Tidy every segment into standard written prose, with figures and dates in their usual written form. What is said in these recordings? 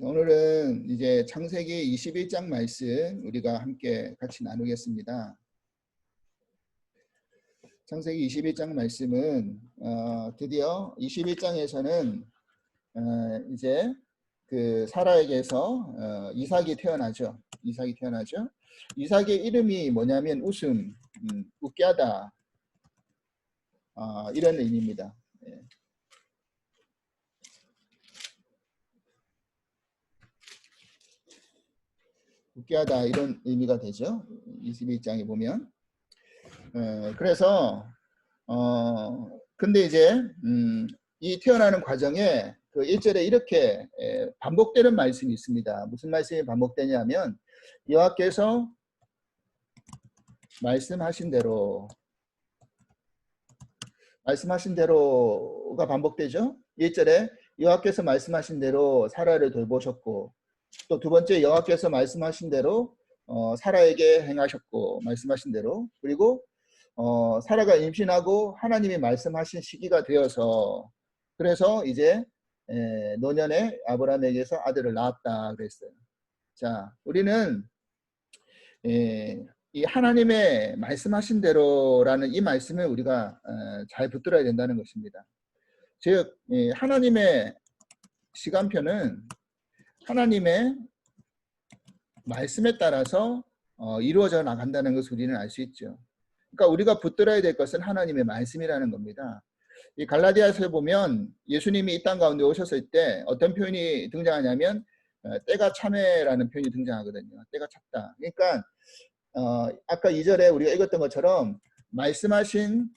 오늘은 이제 창세기 21장 말씀 우리가 함께 같이 나누겠습니다. 창세기 21장 말씀은 드디어 21장에서는 이제 그 사라에게서 이삭이 태어나죠. 이삭의 이름이 뭐냐면 웃음, 웃게 하다, 이런 의미입니다. 웃게 하다 이런 의미가 되죠. 21장에 보면. 그래서 근데 이제 이 태어나는 과정에 그 1절에 이렇게 반복되는 말씀이 있습니다. 무슨 말씀이 반복되냐면 여호와께서 말씀하신 대로가 반복되죠. 1절에 여호와께서 말씀하신 대로 사라를 돌보셨고, 또 두 번째 여호와께서 말씀하신 대로 사라에게 행하셨고, 말씀하신 대로, 그리고 사라가 임신하고 하나님이 말씀하신 시기가 되어서 그래서 이제 노년에 아브라함에게서 아들을 낳았다 그랬어요. 자, 우리는 이 하나님의 말씀하신 대로라는 이 말씀을 우리가 잘 붙들어야 된다는 것입니다. 즉 하나님의 시간표는 하나님의 말씀에 따라서 이루어져 나간다는 것을 우리는 알 수 있죠. 그러니까 우리가 붙들어야 될 것은 하나님의 말씀이라는 겁니다. 이 갈라디아서에 보면 예수님이 이 땅 가운데 오셨을 때 어떤 표현이 등장하냐면 때가 참회라는 표현이 등장하거든요. 때가 찼다. 그러니까 아까 2절에 우리가 읽었던 것처럼 말씀하신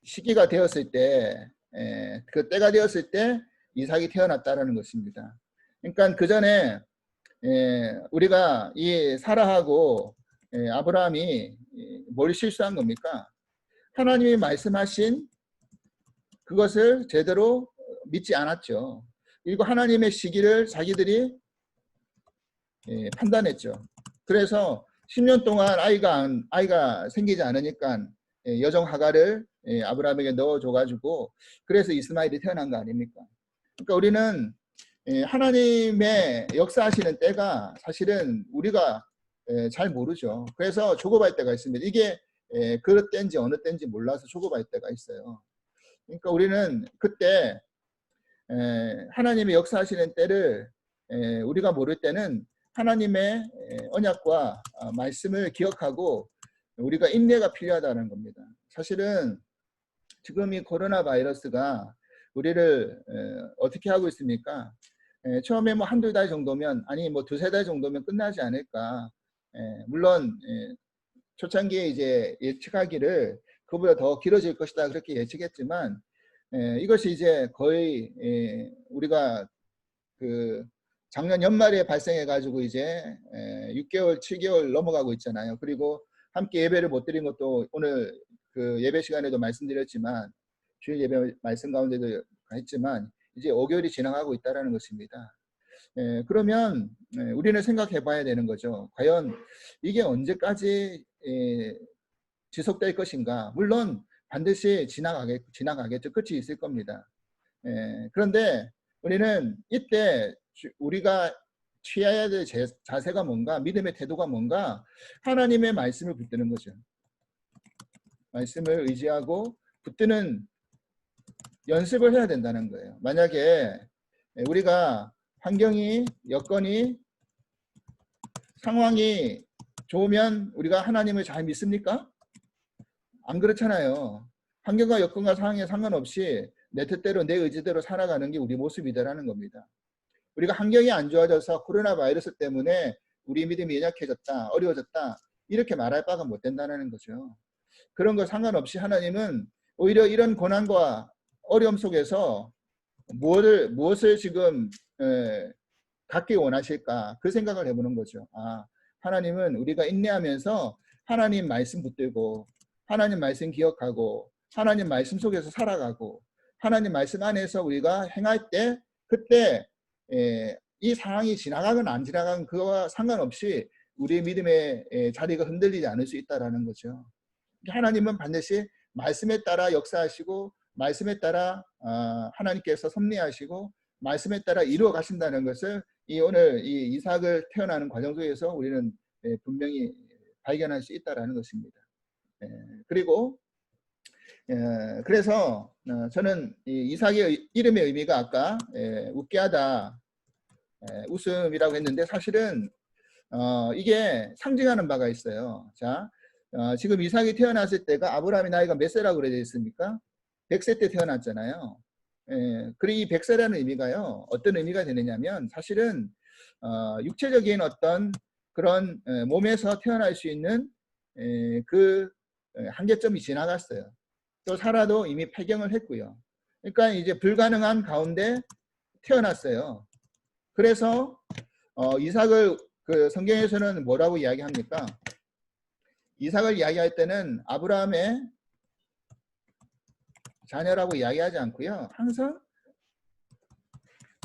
시기가 되었을 때, 그 때가 되었을 때 이삭이 태어났다라는 것입니다. 그러니까 그 전에 우리가 이 사라하고 아브라함이 뭘 실수한 겁니까? 하나님이 말씀하신 그것을 제대로 믿지 않았죠. 그리고 하나님의 시기를 자기들이 판단했죠. 그래서 10년 동안 아이가 생기지 않으니까 여종 하갈을 아브라함에게 넣어줘가지고 그래서 이스마엘이 태어난 거 아닙니까? 그러니까 우리는 하나님의 역사하시는 때가 사실은 우리가 잘 모르죠. 그래서 조급할 때가 있습니다. 이게 그릇 때인지 어느 때인지 몰라서 조급할 때가 있어요. 그러니까 우리는 그때 하나님의 역사하시는 때를 우리가 모를 때는 하나님의 언약과 말씀을 기억하고 우리가 인내가 필요하다는 겁니다. 사실은 지금 이 코로나 바이러스가 우리를 어떻게 하고 있습니까? 처음에 뭐 한두 달 정도면, 아니 뭐 두세 달 정도면 끝나지 않을까. 물론 초창기에 이제 예측하기를 그보다 더 길어질 것이다 그렇게 예측했지만 이것이 이제 거의 우리가 그 작년 연말에 발생해 가지고 이제 6개월 7개월 넘어가고 있잖아요. 그리고 함께 예배를 못 드린 것도 오늘 그 예배 시간에도 말씀드렸지만 주일 예배 말씀 가운데도 했지만 이제 5개월이 지나가고 있다는 것입니다. 그러면 우리는 생각해 봐야 되는 거죠. 과연 이게 언제까지 지속될 것인가. 물론 반드시 지나가겠죠. 끝이 있을 겁니다. 그런데 우리는 이때 우리가 취해야 될 자세가 뭔가, 믿음의 태도가 뭔가, 하나님의 말씀을 붙드는 거죠. 말씀을 의지하고 붙드는 연습을 해야 된다는 거예요. 만약에 우리가 환경이, 여건이, 상황이 좋으면 우리가 하나님을 잘 믿습니까? 안 그렇잖아요. 환경과 여건과 상황에 상관없이 내 뜻대로 내 의지대로 살아가는 게 우리 모습이다라는 겁니다. 우리가 환경이 안 좋아져서 코로나 바이러스 때문에 우리 믿음이 연약해졌다, 어려워졌다 이렇게 말할 바가 못 된다는 거죠. 그런 거 상관없이 하나님은 오히려 이런 고난과 어려움 속에서 무엇을 지금 갖기 원하실까 그 생각을 해보는 거죠. 하나님은 우리가 인내하면서 하나님 말씀 붙들고 하나님 말씀 기억하고 하나님 말씀 속에서 살아가고 하나님 말씀 안에서 우리가 행할 때 그때 이 상황이 지나가건 안 지나가건 그거와 상관없이 우리의 믿음의 자리가 흔들리지 않을 수 있다는 거죠. 하나님은 반드시 말씀에 따라 역사하시고 말씀에 따라 하나님께서 섭리하시고 말씀에 따라 이루어 가신다는 것을 오늘 이 이삭을 태어나는 과정 속에서 우리는 분명히 발견할 수 있다라는 것입니다. 그리고 그래서 저는 이 이삭의 이름의 의미가 아까 웃게 하다, 웃음이라고 했는데 사실은 이게 상징하는 바가 있어요. 자, 지금 이삭이 태어났을 때가 아브라함의 나이가 몇 세라고 그려져 있습니까? 100세 때 태어났잖아요. 그리고 이 100세라는 의미가요. 어떤 의미가 되느냐면 사실은 육체적인 어떤 그런 몸에서 태어날 수 있는 그 한계점이 지나갔어요. 또 살아도 이미 폐경을 했고요. 그러니까 이제 불가능한 가운데 태어났어요. 그래서 이삭을 그 성경에서는 뭐라고 이야기합니까? 이삭을 이야기할 때는 아브라함의 자녀라고 이야기하지 않고요. 항상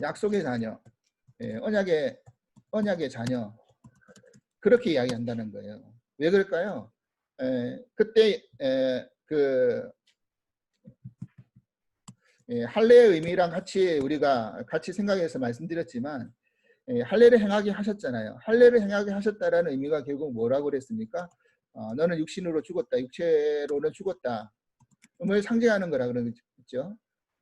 약속의 자녀, 언약의 자녀 그렇게 이야기한다는 거예요. 왜 그럴까요? 그때 그 할례의 의미랑 우리가 같이 생각해서 말씀드렸지만 할례를 행하게 하셨잖아요. 할례를 행하게 하셨다라는 의미가 결국 뭐라고 그랬습니까? 너는 육신으로 죽었다. 육체로는 죽었다. 을 상징하는 거라 그러죠.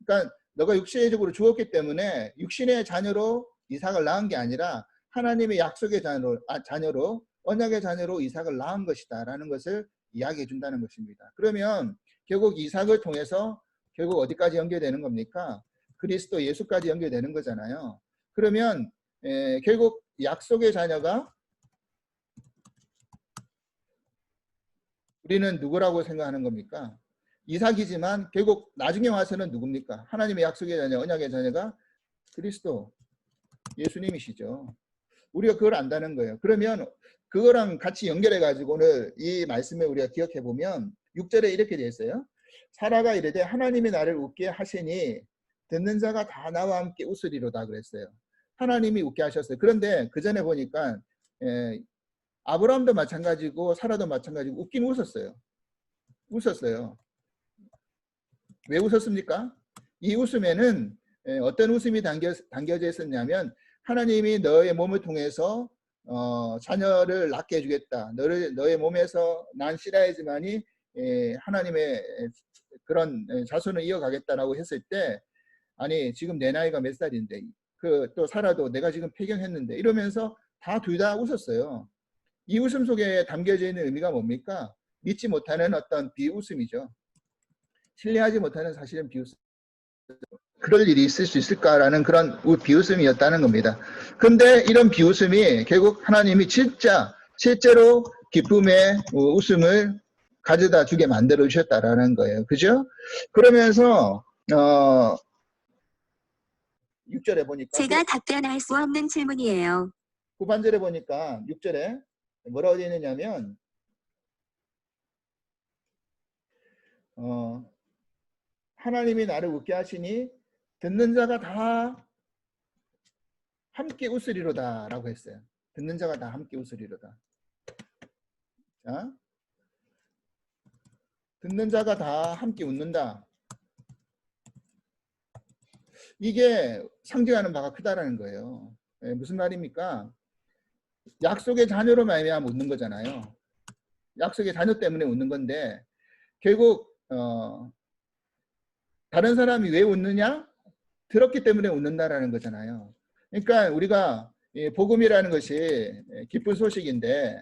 그러니까 너가 육체적으로 죽었기 때문에 육신의 자녀로 이삭을 낳은 게 아니라 하나님의 약속의 자녀로 언약의 자녀로 이삭을 낳은 것이다라는 것을 이야기해 준다는 것입니다. 그러면 결국 이삭을 통해서 결국 어디까지 연결되는 겁니까? 그리스도 예수까지 연결되는 거잖아요. 그러면 결국 약속의 자녀가 우리는 누구라고 생각하는 겁니까? 이삭이지만 결국 나중에 와서는 누굽니까? 하나님의 약속의 자녀, 언약의 자녀가 그리스도 예수님이시죠. 우리가 그걸 안다는 거예요. 그러면 그거랑 같이 연결해 가지고 오늘 이 말씀을 우리가 기억해 보면 6절에 이렇게 되어 있어요. 사라가 이르되 하나님이 나를 웃게 하시니 듣는 자가 다 나와 함께 웃으리로다 그랬어요. 하나님이 웃게 하셨어요. 그런데 그 전에 보니까 아브라함도 마찬가지고 사라도 마찬가지고 웃긴 웃었어요. 왜 웃었습니까? 이 웃음에는 어떤 웃음이 담겨져 있었냐면 하나님이 너의 몸을 통해서 자녀를 낳게 해주겠다. 너의 몸에서 난 씨라이지만이 하나님의 그런 자손을 이어가겠다라고 했을 때 아니 지금 내 나이가 몇 살인데 또 살아도 내가 지금 폐경했는데 이러면서 둘 다 웃었어요. 이 웃음 속에 담겨져 있는 의미가 뭡니까? 믿지 못하는 어떤 비웃음이죠. 신뢰하지 못하는 사실은 비웃음. 그럴 일이 있을 수 있을까라는 그런 비웃음이었다는 겁니다. 그런데 이런 비웃음이 결국 하나님이 실제로 기쁨의 웃음을 가져다 주게 만들어 주셨다라는 거예요. 그죠? 그러면서 6절에 보니까 제가 답변할 수 없는 질문이에요. 후반절에 보니까 6절에 뭐라고 되어 있느냐면 하나님이 나를 웃게 하시니 듣는 자가 다 함께 웃으리로다 라고 했어요. 듣는 자가 다 함께 웃으리로다. 자, 듣는 자가 다 함께 웃는다. 이게 상징하는 바가 크다라는 거예요. 무슨 말입니까? 약속의 자녀로 말미암아 웃는 거잖아요. 약속의 자녀 때문에 웃는 건데 결국 다른 사람이 왜 웃느냐? 들었기 때문에 웃는다라는 거잖아요. 그러니까 우리가 복음이라는 것이 기쁜 소식인데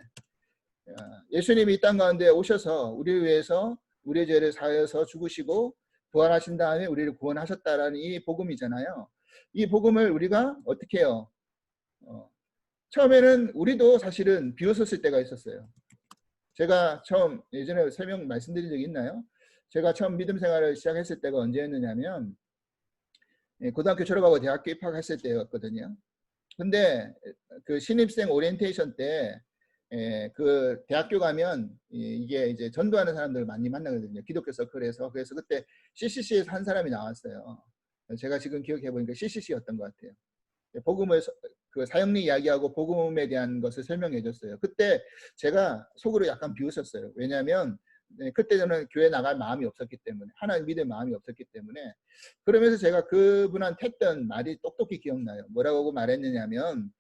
예수님이 이 땅 가운데 오셔서 우리를 위해서 우리의 죄를 사하여서 죽으시고 부활하신 다음에 우리를 구원하셨다라는 이 복음이잖아요. 이 복음을 우리가 어떻게 해요? 처음에는 우리도 사실은 비웃었을 때가 있었어요. 제가 처음 예전에 설명 말씀드린 적이 있나요? 제가 처음 믿음 생활을 시작했을 때가 언제였느냐면 고등학교 졸업하고 대학교 입학했을 때였거든요. 근데 그 신입생 오리엔테이션 때 그 대학교 가면 이게 이제 전도하는 사람들 많이 만나거든요. 기독교 서클에서. 그래서 그때 CCC에서 한 사람이 나왔어요. 제가 지금 기억해 보니까 CCC였던 것 같아요. 복음을 그 사형리 이야기하고 복음에 대한 것을 설명해 줬어요. 그때 제가 속으로 약간 비웃었어요. 왜냐하면 네, 그때 저는 교회 나갈 마음이 없었기 때문에, 하나님 믿을 마음이 없었기 때문에. 그러면서 제가 그분한테 했던 말이 똑똑히 기억나요. 뭐라고 말했느냐면,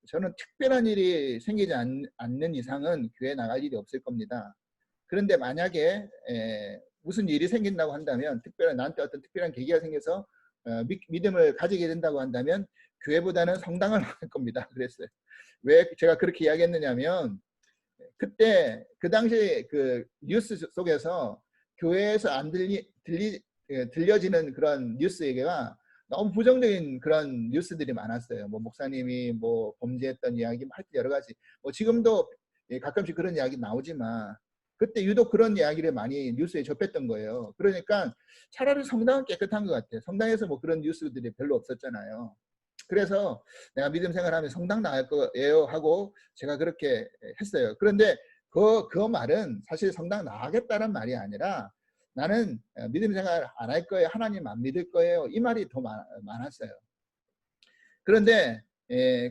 저는 특별한 일이 생기지 않는 이상은 교회 나갈 일이 없을 겁니다. 그런데 만약에 무슨 일이 생긴다고 한다면, 나한테 어떤 특별한 계기가 생겨서 믿음을 가지게 된다고 한다면 교회보다는 성당을 갈 겁니다. 그랬어요. 왜 제가 그렇게 이야기했느냐면, 그때 그 당시 그 뉴스 속에서 교회에서 안 들려지는 그런 뉴스 얘기가 너무 부정적인 그런 뉴스들이 많았어요. 뭐 목사님이 뭐 범죄했던 이야기, 하여튼 여러 가지. 뭐 지금도 가끔씩 그런 이야기 나오지만 그때 유독 그런 이야기를 많이 뉴스에 접했던 거예요. 그러니까 차라리 성당은 깨끗한 것 같아요. 성당에서 뭐 그런 뉴스들이 별로 없었잖아요. 그래서 내가 믿음 생활하면 성당 나갈 거예요 하고 제가 그렇게 했어요. 그런데 그 말은 사실 성당 나가겠다는 말이 아니라 나는 믿음 생활 안 할 거예요. 하나님 안 믿을 거예요. 이 말이 더 많았어요. 그런데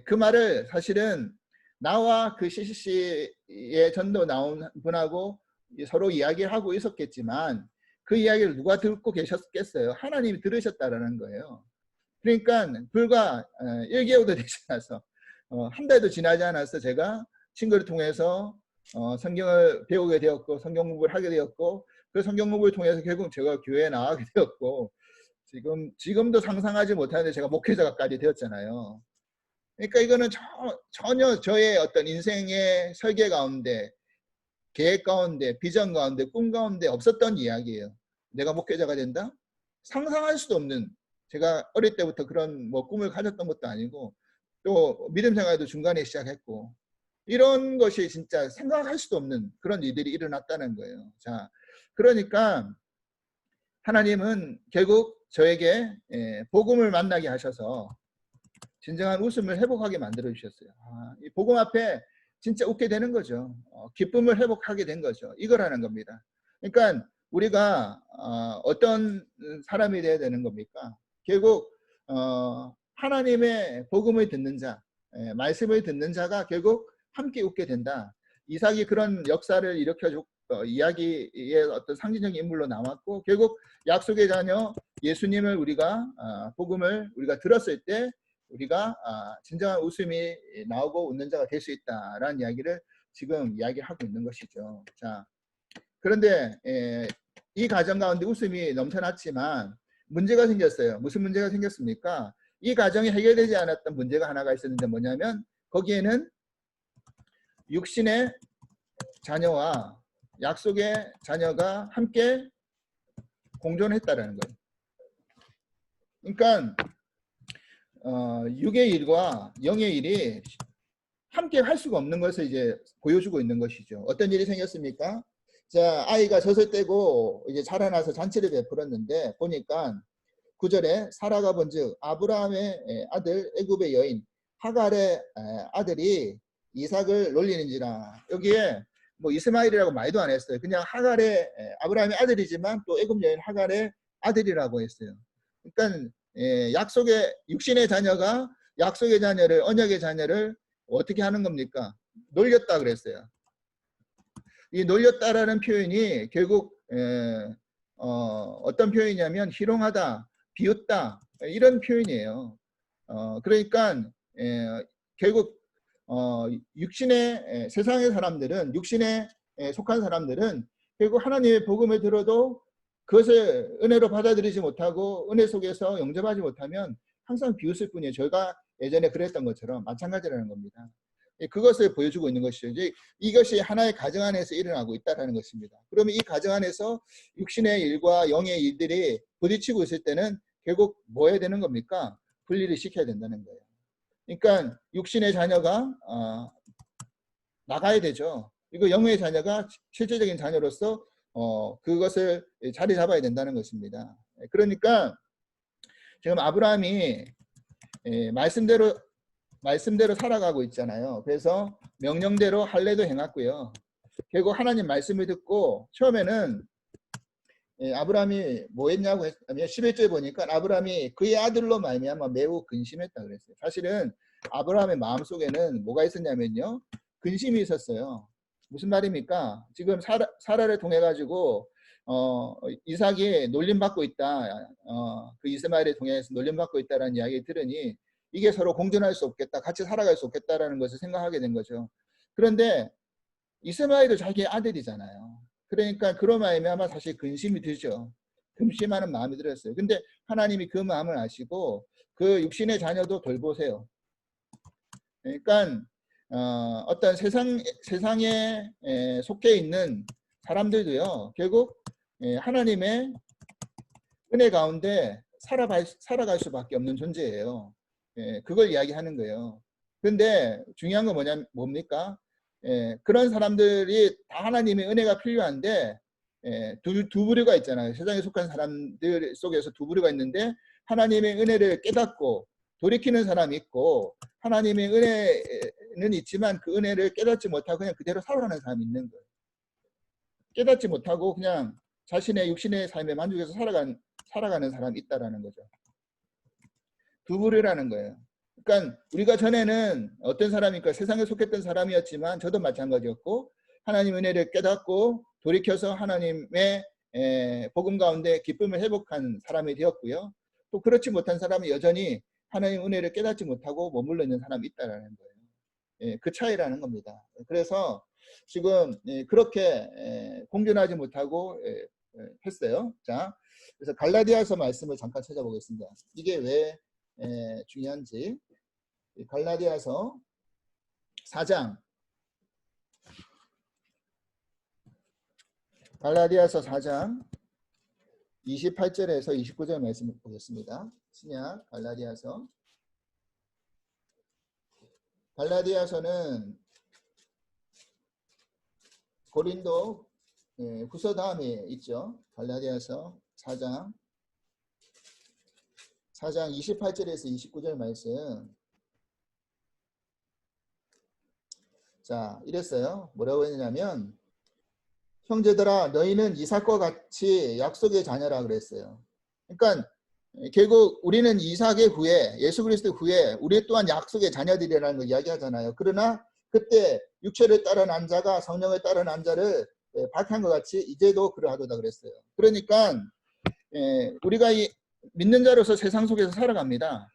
그 말을 사실은 나와 그 CCC의 전도 나온 분하고 서로 이야기를 하고 있었겠지만 그 이야기를 누가 듣고 계셨겠어요? 하나님이 들으셨다라는 거예요. 그러니까 불과 1개월도 되지 않아서 한 달도 지나지 않아서 제가 친구를 통해서 성경을 배우게 되었고 성경 공부를 하게 되었고 그 성경 공부를 통해서 결국 제가 교회에 나가게 되었고 지금도 상상하지 못하는데 제가 목회자가까지 되었잖아요. 그러니까 이거는 전혀 저의 어떤 인생의 설계 가운데 계획 가운데 비전 가운데 꿈 가운데 없었던 이야기예요. 내가 목회자가 된다? 상상할 수도 없는, 제가 어릴 때부터 그런 뭐 꿈을 가졌던 것도 아니고 또 믿음 생활도 중간에 시작했고 이런 것이 진짜 생각할 수도 없는 그런 일들이 일어났다는 거예요. 자, 그러니까 하나님은 결국 저에게 복음을 만나게 하셔서 진정한 웃음을 회복하게 만들어 주셨어요. 이 복음 앞에 진짜 웃게 되는 거죠. 기쁨을 회복하게 된 거죠. 이거라는 겁니다. 그러니까 우리가 어떤 사람이 되어야 되는 겁니까? 결국 하나님의 복음을 듣는 자, 말씀을 듣는 자가 결국 함께 웃게 된다. 이삭이 그런 역사를 일으켜줬고 이야기의 어떤 상징적인 인물로 남았고 결국 약속의 자녀 예수님을 우리가 복음을 우리가 들었을 때 우리가 진정한 웃음이 나오고 웃는 자가 될 수 있다라는 이야기를 지금 이야기하고 있는 것이죠. 자, 그런데 이 가정 가운데 웃음이 넘쳐났지만 문제가 생겼어요. 무슨 문제가 생겼습니까? 이 가정이 해결되지 않았던 문제가 하나가 있었는데 뭐냐면 거기에는 육신의 자녀와 약속의 자녀가 함께 공존했다라는 거예요. 그러니까 육의 일과 영의 일이 함께 할 수가 없는 것을 이제 보여주고 있는 것이죠. 어떤 일이 생겼습니까? 자, 아이가 젖을 떼고 이제 자라나서 잔치를 베풀었는데 보니까 9절에 사라가 본즉 아브라함의 아들 애굽의 여인 하갈의 아들이 이삭을 놀리는지라. 여기에 뭐 이스마엘이라고 말도 안 했어요. 그냥 하갈의 아브라함의 아들이지만 또 애굽 여인 하갈의 아들이라고 했어요. 그러니까 약속의 육신의 자녀가 약속의 자녀를 언약의 자녀를 어떻게 하는 겁니까? 놀렸다 그랬어요. 이 놀렸다라는 표현이 결국 어떤 표현이냐면 희롱하다, 비웃다 이런 표현이에요. 그러니까 결국 육신의 세상의 사람들은 육신에 속한 사람들은 결국 하나님의 복음을 들어도 그것을 은혜로 받아들이지 못하고 은혜 속에서 영접하지 못하면 항상 비웃을 뿐이에요. 저희가 예전에 그랬던 것처럼 마찬가지라는 겁니다. 그것을 보여주고 있는 것이죠. 이제 이것이 하나의 가정 안에서 일어나고 있다는 것입니다. 그러면 이 가정 안에서 육신의 일과 영의 일들이 부딪히고 있을 때는 결국 뭐 해야 되는 겁니까? 분리를 시켜야 된다는 거예요. 그러니까 육신의 자녀가 나가야 되죠. 그리고 영의 자녀가 실제적인 자녀로서 그것을 자리 잡아야 된다는 것입니다. 그러니까 지금 아브라함이 말씀대로 살아가고 있잖아요. 그래서 명령대로 할례도 행했고요. 결국 하나님 말씀을 듣고 처음에는 아브라함이 뭐 했냐고 하면 11절 보니까 아브라함이 그의 아들로 말미암아 매우 근심했다 그랬어요. 사실은 아브라함의 마음속에는 뭐가 있었냐면요. 근심이 있었어요. 무슨 말입니까? 지금 사라를 통해 가지고 이삭이 놀림받고 있다. 그 이스마엘을 통해서 놀림받고 있다라는 이야기 들으니 이게 서로 공존할 수 없겠다. 같이 살아갈 수 없겠다라는 것을 생각하게 된 거죠. 그런데 이스마엘도 자기의 아들이잖아요. 그러니까 그로 말미암아 사실 근심이 들죠. 근심하는 마음이 들었어요. 근데 하나님이 그 마음을 아시고 그 육신의 자녀도 돌보세요. 그러니까 어떤 세상에 속해 있는 사람들도요. 결국 하나님의 은혜 가운데 살아갈 수밖에 없는 존재예요. 그걸 이야기하는 거예요. 그런데 중요한 건 뭡니까? 그런 사람들이 다 하나님의 은혜가 필요한데 두 부류가 있잖아요. 세상에 속한 사람들 속에서 두 부류가 있는데 하나님의 은혜를 깨닫고 돌이키는 사람이 있고 하나님의 은혜는 있지만 그 은혜를 깨닫지 못하고 그냥 그대로 살아가는 사람이 있는 거예요. 깨닫지 못하고 그냥 자신의 육신의 삶에 만족해서 살아가는 사람이 있다라는 거죠. 두 부류라는 거예요. 그러니까 우리가 전에는 어떤 사람입니까? 세상에 속했던 사람이었지만 저도 마찬가지였고 하나님 은혜를 깨닫고 돌이켜서 하나님의 복음 가운데 기쁨을 회복한 사람이 되었고요. 또 그렇지 못한 사람은 여전히 하나님 은혜를 깨닫지 못하고 머물러 있는 사람이 있다라는 거예요. 그 차이라는 겁니다. 그래서 지금 그렇게 공존하지 못하고 했어요. 자, 그래서 갈라디아서 말씀을 잠깐 찾아보겠습니다. 이게 왜 중요한지. 갈라디아서 4장 28절에서 29절 말씀을 보겠습니다. 신약 갈라디아서는 고린도 후서 다음에 있죠. 갈라디아서 4장 28절에서 29절 말씀. 자, 이랬어요. 뭐라고 했냐면 형제들아 너희는 이삭과 같이 약속의 자녀라 그랬어요. 그러니까 결국 우리는 이삭의 후에 예수 그리스도 후에 우리 또한 약속의 자녀들이라는 걸 이야기하잖아요. 그러나 그때 육체를 따른 한 자가 성령을 따른 한 자를 박한 것 같이 이제도 그러하도다 그랬어요. 그러니까 우리가 믿는 자로서 세상 속에서 살아갑니다.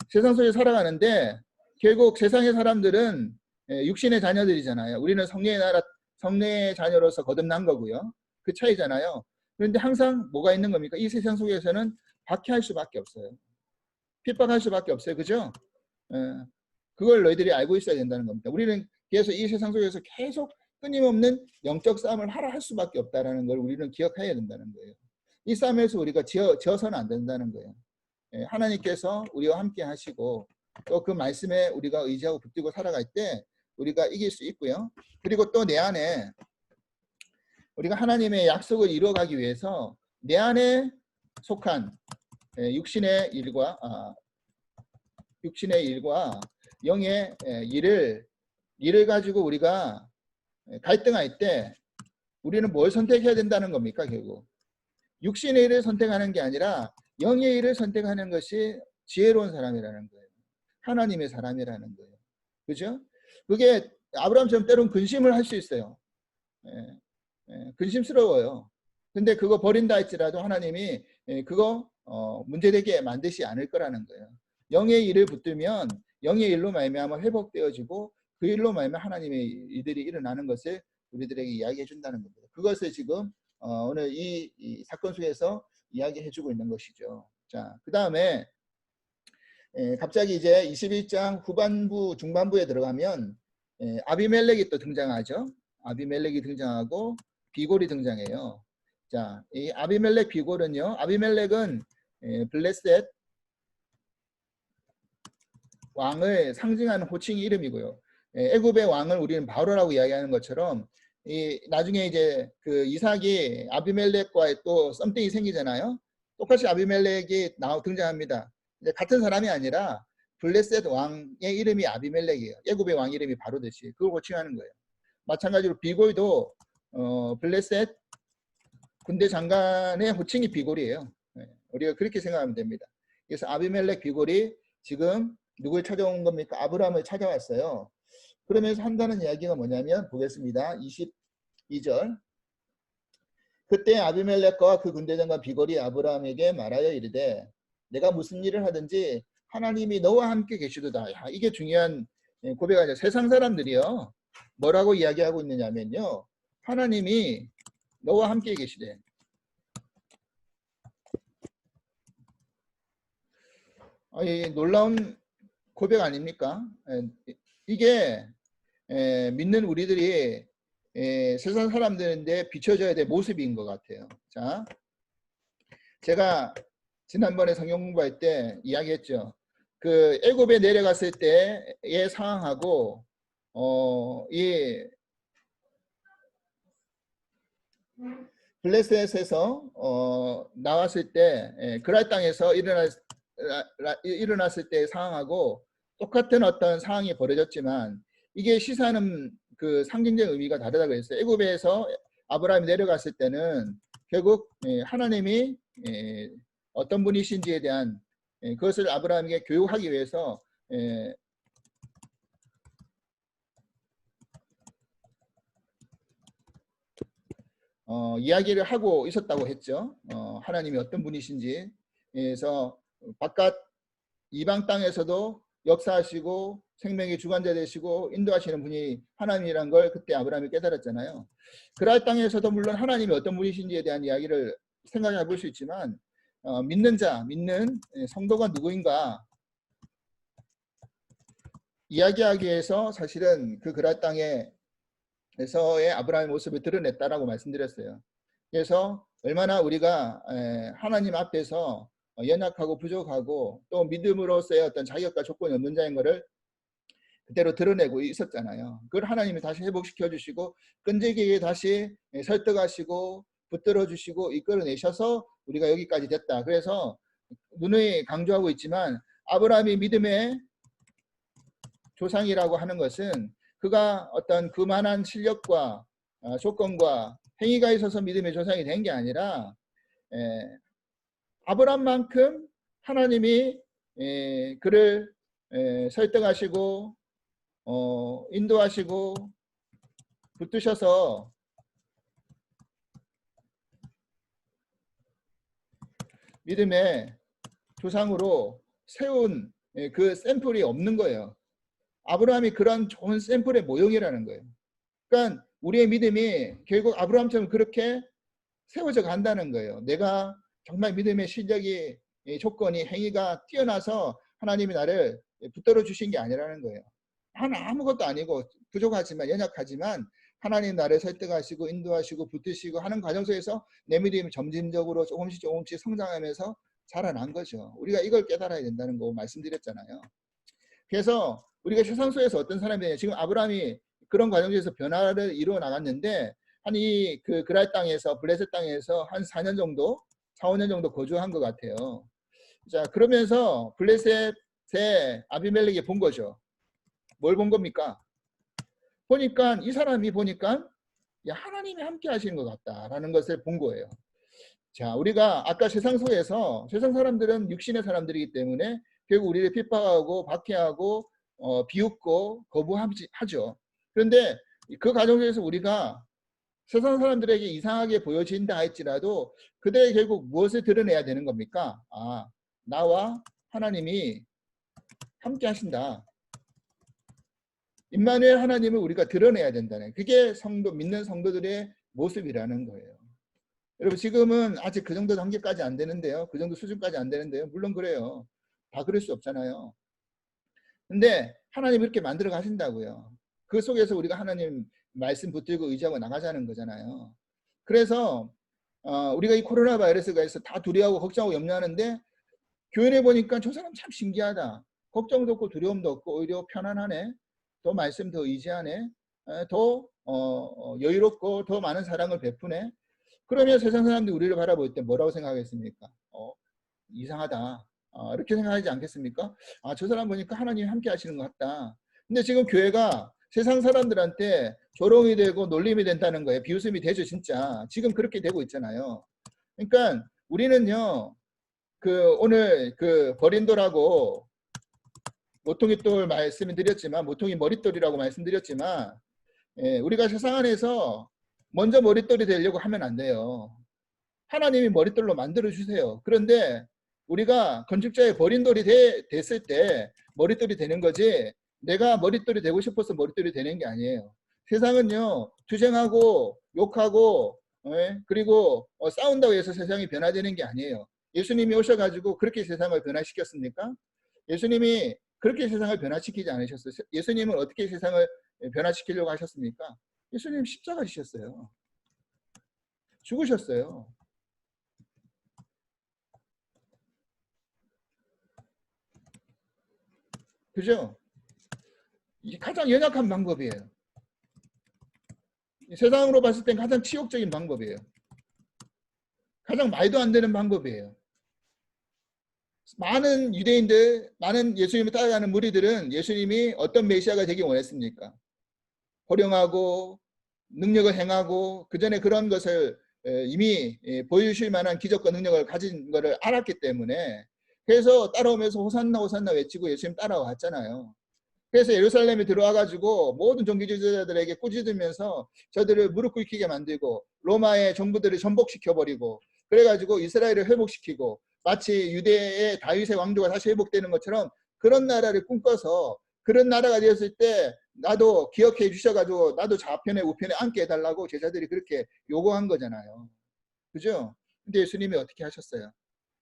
세상 속에서 살아가는데 결국 세상의 사람들은 육신의 자녀들이잖아요. 우리는 성령의 자녀로서 거듭난 거고요. 그 차이잖아요. 그런데 항상 뭐가 있는 겁니까? 이 세상 속에서는 박해할 수밖에 없어요. 핍박할 수밖에 없어요. 그죠? 그걸 너희들이 알고 있어야 된다는 겁니다. 우리는 계속 이 세상 속에서 계속 끊임없는 영적 싸움을 할 수밖에 없다는 걸 우리는 기억해야 된다는 거예요. 이 싸움에서 우리가 지어서는 안 된다는 거예요. 하나님께서 우리와 함께 하시고 또 그 말씀에 우리가 의지하고 붙들고 살아갈 때 우리가 이길 수 있고요. 그리고 또 내 안에 우리가 하나님의 약속을 이루어가기 위해서 내 안에 속한 육신의 일과 영의 일을 가지고 우리가 갈등할 때 우리는 뭘 선택해야 된다는 겁니까? 결국 육신의 일을 선택하는 게 아니라 영의 일을 선택하는 것이 지혜로운 사람이라는 거예요. 하나님의 사람이라는 거예요. 그죠? 그게 아브라함처럼 때론 근심을 할 수 있어요. 근심스러워요. 근데 그거 버린다 할지라도 하나님이 그거 문제되게 만드시 않을 거라는 거예요. 영의 일을 붙들면 영의 일로 말미암아 회복되어지고 그 일로 말미암아 하나님의 일들이 일어나는 것을 우리들에게 이야기해 준다는 겁니다. 그것을 지금 오늘 이 사건 속에서 이야기해 주고 있는 것이죠. 자, 그 다음에 갑자기 이제 21장 후반부 중반부에 들어가면 아비멜렉이 또 등장하죠. 아비멜렉이 등장하고 비골이 등장해요. 자, 이 아비멜렉 비골은요. 아비멜렉은 블레셋 왕을 상징하는 호칭 이름이고요. 애굽의 왕을 우리는 바로라고 이야기하는 것처럼 나중에 이제 그 이삭이 아비멜렉과의 또 썸띵이 생기잖아요. 똑같이 아비멜렉이 등장합니다. 근데 같은 사람이 아니라 블레셋 왕의 이름이 아비멜렉이에요. 애굽의 왕 이름이 바로듯이 그걸 호칭하는 거예요. 마찬가지로 비골도 블레셋 군대 장관의 호칭이 비골이에요. 우리가 그렇게 생각하면 됩니다. 그래서 아비멜렉 비골이 지금 누굴 찾아온 겁니까? 아브라함을 찾아왔어요. 그러면서 한다는 이야기가 뭐냐면 보겠습니다. 22절. 그때 아비멜렉과 그 군대장관 비걸이 아브라함에게 말하여 이르되 내가 무슨 일을 하든지 하나님이 너와 함께 계시도다. 야, 이게 중요한 고백이 아니라 세상 사람들이요. 뭐라고 이야기하고 있느냐면요. 하나님이 너와 함께 계시대. 이 놀라운 고백 아닙니까? 이게 믿는 우리들이 세상 사람들인데 비춰져야 될 모습인 것 같아요. 자, 제가 지난번에 성경 공부할 때 이야기했죠. 그 애굽에 내려갔을 때의 상황하고 이 블레셋에서 나왔을 때 그랄 땅에서 일어났을 때의 상황하고 똑같은 어떤 상황이 벌어졌지만 이게 시사하는 그 상징적 의미가 다르다고 그랬어요. 애굽에서 아브라함이 내려갔을 때는 결국 하나님이 어떤 분이신지에 대한 그것을 아브라함에게 교육하기 위해서 이야기를 하고 있었다고 했죠. 하나님이 어떤 분이신지. 그래서 바깥 이방 땅에서도 역사하시고 생명의 주관자 되시고 인도하시는 분이 하나님이란 걸 그때 아브라함이 깨달았잖아요. 그랄 땅에서도 물론 하나님이 어떤 분이신지에 대한 이야기를 생각해 볼 수 있지만 믿는 자, 믿는 성도가 누구인가 이야기하기 위해서 사실은 그 그랄 땅에서의 아브라함의 모습을 드러냈다라고 말씀드렸어요. 그래서 얼마나 우리가 하나님 앞에서 연약하고 부족하고 또 믿음으로서의 어떤 자격과 조건이 없는 자인 것을 그대로 드러내고 있었잖아요. 그걸 하나님이 다시 회복시켜 주시고 끈질기게 다시 설득하시고 붙들어 주시고 이끌어내셔서 우리가 여기까지 됐다. 그래서 누누이 강조하고 있지만 아브라함이 믿음의 조상이라고 하는 것은 그가 어떤 그만한 실력과 조건과 행위가 있어서 믿음의 조상이 된 게 아니라 아브라함만큼 하나님이 그를 설득하시고 인도하시고 붙드셔서 믿음의 조상으로 세운 그 샘플이 없는 거예요. 아브라함이 그런 좋은 샘플의 모형이라는 거예요. 그러니까 우리의 믿음이 결국 아브라함처럼 그렇게 세워져 간다는 거예요. 내가 정말 믿음의 실력이 조건이 행위가 뛰어나서 하나님이 나를 붙들어 주신 게 아니라는 거예요. 나는 아무것도 아니고 부족하지만 연약하지만 하나님 나를 설득하시고 인도하시고 붙드시고 하는 과정 속에서 내 믿음이 점진적으로 조금씩 성장하면서 자라난 거죠. 우리가 이걸 깨달아야 된다는 거 말씀드렸잖아요. 그래서 우리가 세상 속에서 어떤 사람이 되냐. 지금 아브라함이 그런 과정 속에서 변화를 이루어 나갔는데 한 이 그 그랄 땅에서 블레셋 땅에서 한 4년 정도 4, 5년 정도 거주한 것 같아요. 자, 그러면서 블레셋의 아비멜렉이 본 거죠. 뭘 본 겁니까? 보니까 이 사람이 보니까 하나님이 함께 하시는 것 같다라는 것을 본 거예요. 자, 우리가 아까 세상 속에서 세상 사람들은 육신의 사람들이기 때문에 결국 우리를 핍박하고 박해하고 비웃고 거부하죠. 그런데 그 과정 속에서 우리가 세상 사람들에게 이상하게 보여진다 할지라도 그들이 결국 무엇을 드러내야 되는 겁니까? 나와 하나님이 함께 하신다. 임마누엘 하나님을 우리가 드러내야 된다는 그게 성도 믿는 성도들의 모습이라는 거예요. 여러분 지금은 아직 그 정도 단계까지 안 되는데요. 그 정도 수준까지 안 되는데요. 물론 그래요. 다 그럴 수 없잖아요. 근데 하나님 이렇게 만들어 가신다고요. 그 속에서 우리가 하나님 말씀 붙들고 의지하고 나가자는 거잖아요. 그래서 우리가 이 코로나 바이러스가 있어 다 두려워하고 걱정하고 염려하는데 교인에 보니까 저 사람 참 신기하다. 걱정도 없고 두려움도 없고 오히려 편안하네. 더 말씀 더 의지하네. 더 여유롭고 더 많은 사랑을 베푸네. 그러면 세상 사람들이 우리를 바라볼 때 뭐라고 생각하겠습니까? 이상하다. 이렇게 생각하지 않겠습니까? 저 사람 보니까 하나님이 함께 하시는 것 같다. 근데 지금 교회가 세상 사람들한테 조롱이 되고 놀림이 된다는 거예요. 비웃음이 되죠, 진짜. 지금 그렇게 되고 있잖아요. 그러니까 우리는요, 오늘 버린도라고 모퉁이돌 말씀드렸지만 모퉁이 머릿돌이라고 말씀드렸지만 우리가 세상 안에서 먼저 머릿돌이 되려고 하면 안 돼요. 하나님이 머릿돌로 만들어 주세요. 그런데 우리가 건축자의 버린 돌이 됐을 때 머릿돌이 되는 거지 내가 머릿돌이 되고 싶어서 머릿돌이 되는 게 아니에요. 세상은요 투쟁하고 욕하고 그리고 싸운다고 해서 세상이 변화되는 게 아니에요. 예수님이 오셔가지고 그렇게 세상을 변화시켰습니까? 예수님이 그렇게 세상을 변화시키지 않으셨어요. 예수님은 어떻게 세상을 변화시키려고 하셨습니까? 예수님 십자가 지셨어요. 죽으셨어요. 그죠? 이게 가장 연약한 방법이에요. 세상으로 봤을 땐 가장 치욕적인 방법이에요. 가장 말도 안 되는 방법이에요. 많은 유대인들, 많은 예수님을 따라가는 무리들은 예수님이 어떤 메시아가 되기 원했습니까? 호령하고 능력을 행하고 그 전에 그런 것을 이미 보여주실 만한 기적과 능력을 가진 것을 알았기 때문에 그래서 따라오면서 호산나 호산나 외치고 예수님 따라왔잖아요. 그래서 예루살렘에 들어와가지고 모든 종교지도자들에게 꾸짖으면서 저들을 무릎 꿇히게 만들고 로마의 정부들을 전복시켜버리고 그래가지고 이스라엘을 회복시키고 마치 유대의 다윗의 왕조가 다시 회복되는 것처럼 그런 나라를 꿈꿔서 그런 나라가 되었을 때 나도 기억해 주셔가지고 나도 좌편에 우편에 앉게 해달라고 제자들이 그렇게 요구한 거잖아요. 그죠? 근데 예수님이 어떻게 하셨어요?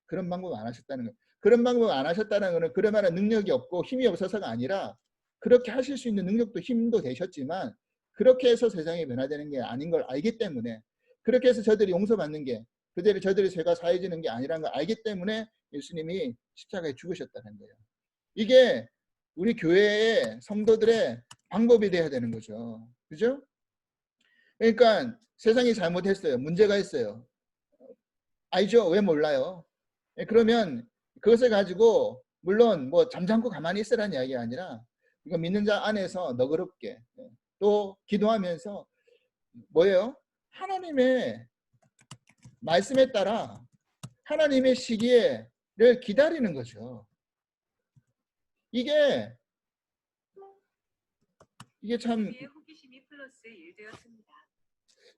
그런 방법 안 하셨다는 거예요. 그런 방법 안 하셨다는 것은 그럴 만한 능력이 없고 힘이 없어서가 아니라 그렇게 하실 수 있는 능력도 힘도 되셨지만 그렇게 해서 세상이 변화되는 게 아닌 걸 알기 때문에 그렇게 해서 저들이 용서받는 게 그대로 저들의 죄가 사해지는 게 아니라는 걸 알기 때문에 예수님이 십자가에 죽으셨다는 거예요. 이게 우리 교회의 성도들의 방법이 돼야 되는 거죠. 그죠? 그러니까 세상이 잘못했어요. 문제가 있어요. 알죠? 왜 몰라요? 그러면 그것을 가지고 물론 뭐 잠잠고 가만히 있으라는 이야기가 아니라 이거 믿는 자 안에서 너그럽게 또 기도하면서 뭐예요? 하나님의 말씀에 따라 하나님의 시기를 기다리는 거죠. 이게 참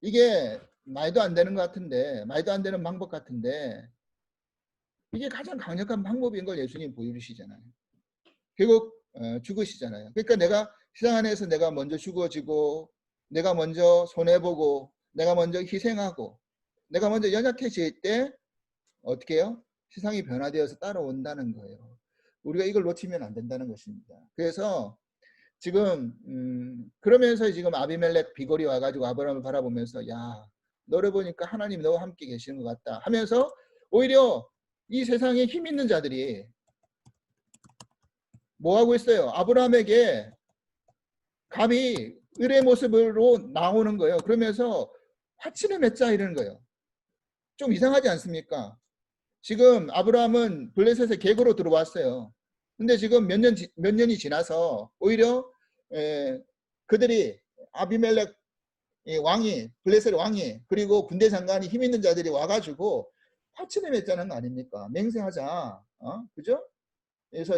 이게 말도 안 되는 것 같은데 말도 안 되는 방법 같은데 이게 가장 강력한 방법인 걸 예수님 보여주시잖아요. 결국 죽으시잖아요. 그러니까 내가 세상 안에서 내가 먼저 죽어지고 내가 먼저 손해보고 내가 먼저 희생하고 내가 먼저 연약해질 때 어떻게 해요? 세상이 변화되어서 따라온다는 거예요. 우리가 이걸 놓치면 안 된다는 것입니다. 그래서 지금 그러면서 지금 아비멜렉 비걸이 와가지고 아브라함을 바라보면서 야 너를 보니까 하나님 너와 함께 계시는 것 같다 하면서 오히려 이 세상에 힘 있는 자들이 뭐 하고 있어요? 아브라함에게 감히 을의 모습으로 나오는 거예요. 그러면서 화친을 맺자 이러는 거예요. 좀 이상하지 않습니까? 지금 아브라함은 블레셋의 계고로 들어왔어요. 근데 지금 몇 년이 지나서 오히려 그들이 아비멜렉 왕이 블레셋 왕이 그리고 군대 장관이 힘 있는 자들이 와가지고 화친을 맺자는 거 아닙니까? 맹세하자. 그죠? 그래서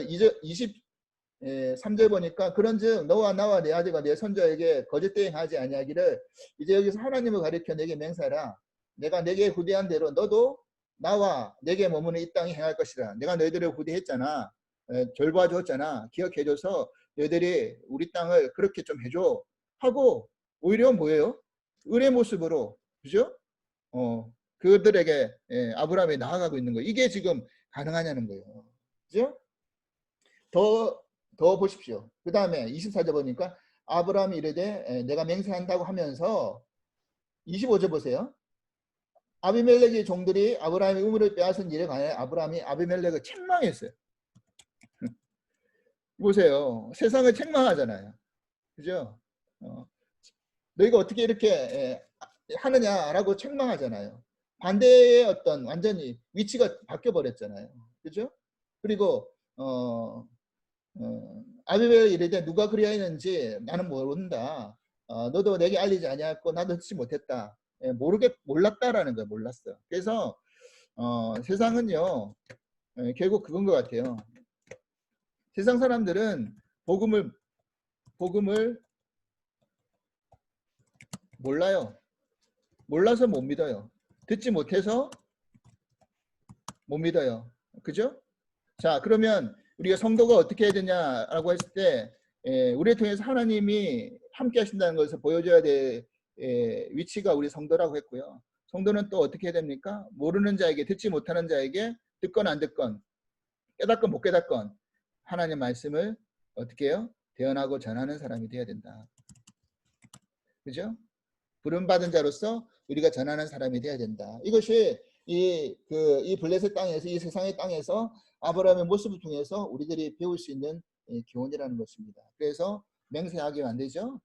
3절 보니까 그런즉 너와 나와 내 아들과 내 손자에게 거짓 대행하지 아니하기를 이제 여기서 하나님을 가리켜 내게 맹세하라. 내가 내게 후대한 대로 너도 나와 내게 머무는 이 땅에 행할 것이라. 내가 너희들을 후대했잖아. 돌봐줬잖아. 기억해줘서 너희들이 우리 땅을 그렇게 좀 해줘 하고 오히려 뭐예요? 을의 모습으로 그죠? 그들에게 아브라함이 나아가고 있는 거예요. 이게 지금 가능하냐는 거예요. 그죠? 더 보십시오. 그 다음에 24절 보니까 아브라함이 이르되 내가 맹세한다고 하면서 25절 보세요. 아비멜렉의 종들이 아브라함의 우물을 빼앗은 일에 관해 아브라함이 아비멜렉을 책망했어요. 보세요. 세상을 책망하잖아요. 그죠? 너희가 어떻게 이렇게 하느냐라고 책망하잖아요. 반대의 어떤 완전히 위치가 바뀌어 버렸잖아요. 그죠? 그리고 아비멜렉이 이르되 누가 그리하였는지 나는 모른다. 너도 내게 알리지 아니하였고 나도 듣지 못했다. 몰랐다라는 거예요. 몰랐어요. 그래서 세상은요 결국 그건 것 같아요. 세상 사람들은 복음을 몰라요. 몰라서 못 믿어요. 듣지 못해서 못 믿어요. 그죠? 자, 그러면 우리가 성도가 어떻게 해야 되냐라고 했을 때 우리를 통해서 하나님이 함께 하신다는 것을 보여줘야 될 위치가 우리 성도라고 했고요. 성도는 또 어떻게 해야 됩니까? 모르는 자에게, 듣지 못하는 자에게 듣건 안 듣건, 깨닫건 못 깨닫건 하나님 말씀을 어떻게 해요? 대언하고 전하는 사람이 되어야 된다. 그죠? 부름받은 자로서 우리가 전하는 사람이 되어야 된다. 이것이 이 블레셋 땅에서, 이 세상의 땅에서 아브라함의 모습을 통해서 우리들이 배울 수 있는 교훈이라는 것입니다. 그래서 맹세하게 만들죠.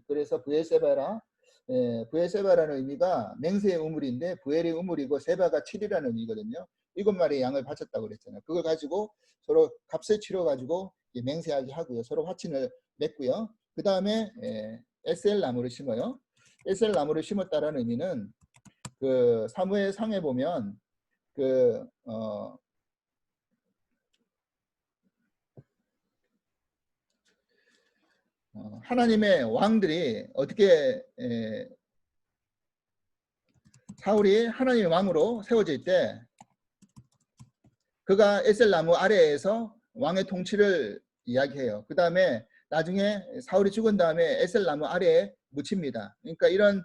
그래서 브엘세바라, 브엘세바라는 의미가 맹세의 우물인데 브엘의 우물이고 세바가 7이라는 의미거든요. 7마리의 양을 바쳤다고 그랬잖아요. 그걸 가지고 서로 값을 치러 가지고 맹세하게 하고요. 서로 화친을 맺고요. 그 다음에 에셀 나무를 심어요. 에셀 나무를 심었다라는 의미는 그 사무엘 상에 보면 하나님의 왕들이 어떻게 사울이 하나님의 왕으로 세워질 때 그가 에셀 나무 아래에서 왕의 통치를 이야기해요. 그 다음에 나중에 사울이 죽은 다음에 에셀 나무 아래에 묻힙니다. 그러니까 이런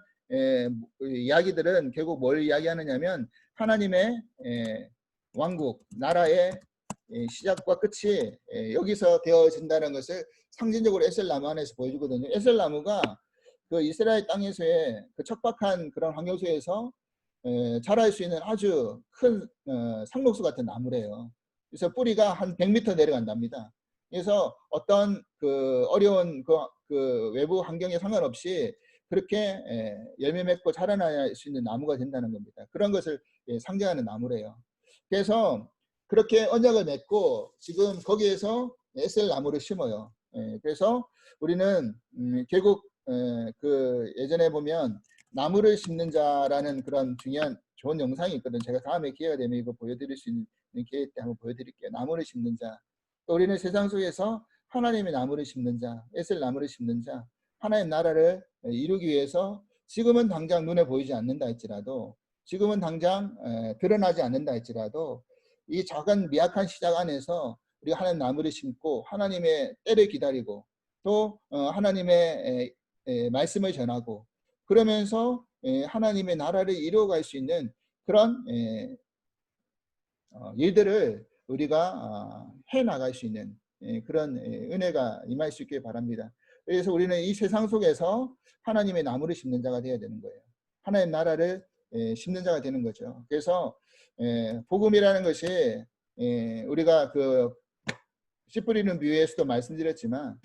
이야기들은 결국 뭘 이야기하느냐면 하나님의 왕국, 나라의 시작과 끝이 여기서 되어진다는 것을 상징적으로 에셀 나무 안에서 보여주거든요. 에셀 나무가 그 이스라엘 땅에서의 그 척박한 그런 환경 속에서 자랄 수 있는 아주 큰 상록수 같은 나무래요. 그래서 뿌리가 한 100m 내려간답니다. 그래서 어떤 그 어려운 그 외부 환경에 상관없이 그렇게 열매 맺고 자라날 수 있는 나무가 된다는 겁니다. 그런 것을 상징하는 나무래요. 그래서 그렇게 언약을 맺고 지금 거기에서 에셀 나무를 심어요. 그래서 우리는 결국 그 예전에 보면 나무를 심는 자라는 그런 중요한 좋은 영상이 있거든요. 제가 다음에 기회가 되면 이거 보여드릴 수 있는 기회 때 한번 보여드릴게요. 나무를 심는 자. 또 우리는 세상 속에서 하나님의 나무를 심는 자, 에셀 나무를 심는 자, 하나님 나라를 이루기 위해서 지금은 당장 눈에 보이지 않는다 할지라도, 지금은 당장 드러나지 않는다 할지라도 이 작은 미약한 시작 안에서 우리가 하나님 나무를 심고 하나님의 때를 기다리고 또 하나님의 말씀을 전하고 그러면서 하나님의 나라를 이루어갈 수 있는 그런 일들을 우리가 해나갈 수 있는 그런 은혜가 임할 수 있길 바랍니다. 그래서 우리는 이 세상 속에서 하나님의 나무를 심는 자가 되어야 되는 거예요. 하나님 나라를 심는 자가 되는 거죠. 그래서 복음이라는 것이 우리가 그 씨 뿌리는 비유에서도 말씀드렸지만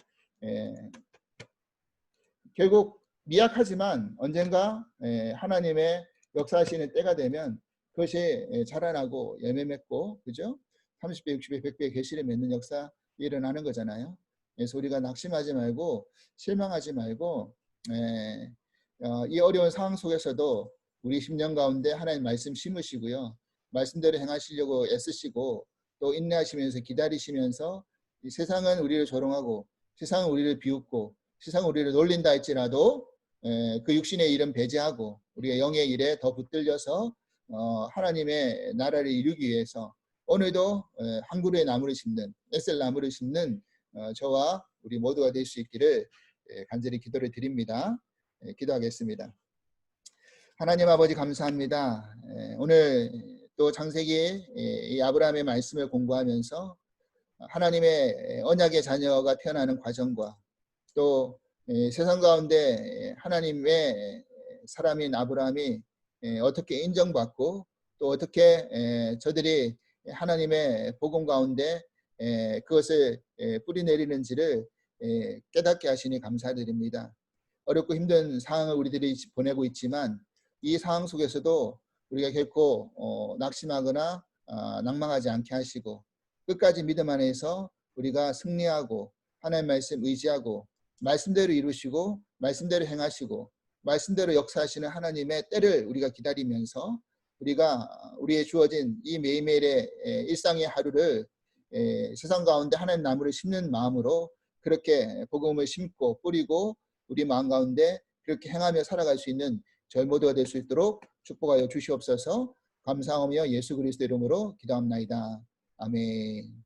결국 미약하지만 언젠가 하나님의 역사하시는 때가 되면 그것이 자라나고 열매 맺고 그죠? 30배, 60배, 100배 계시를 맺는 역사 일어나는 거잖아요. 그래서 우리가 낙심하지 말고 실망하지 말고 이 어려운 상황 속에서도 우리 심령 가운데 하나님 말씀 심으시고요. 말씀대로 행하시려고 애쓰시고 또 인내하시면서 기다리시면서 이 세상은 우리를 조롱하고 세상은 우리를 비웃고 세상은 우리를 놀린다 할지라도 그 육신의 일은 배제하고 우리의 영의 일에 더 붙들려서 하나님의 나라를 이루기 위해서 오늘도 한 그루의 나무를 심는 에셀 나무를 심는 저와 우리 모두가 될 수 있기를 간절히 기도를 드립니다. 기도하겠습니다. 하나님 아버지 감사합니다. 오늘 또 창세기 이 아브라함의 말씀을 공부하면서 하나님의 언약의 자녀가 태어나는 과정과 또 세상 가운데 하나님의 사람인 아브라함이 어떻게 인정받고 또 어떻게 저들이 하나님의 복음 가운데 그것을 뿌리내리는지를 깨닫게 하시니 감사드립니다. 어렵고 힘든 상황을 우리들이 보내고 있지만 이 상황 속에서도 우리가 결코 낙심하거나 낭망하지 않게 하시고 끝까지 믿음 안에서 우리가 승리하고 하나님 말씀 의지하고 말씀대로 이루시고 말씀대로 행하시고 말씀대로 역사하시는 하나님의 때를 우리가 기다리면서 우리가 우리의 주어진 이 매일매일의 일상의 하루를 세상 가운데 하나님 나무를 심는 마음으로 그렇게 복음을 심고 뿌리고 우리 마음 가운데 그렇게 행하며 살아갈 수 있는 저희 모두가 될 수 있도록 축복하여 주시옵소서. 감사하며 예수 그리스도 이름으로 기도합나이다. 아멘.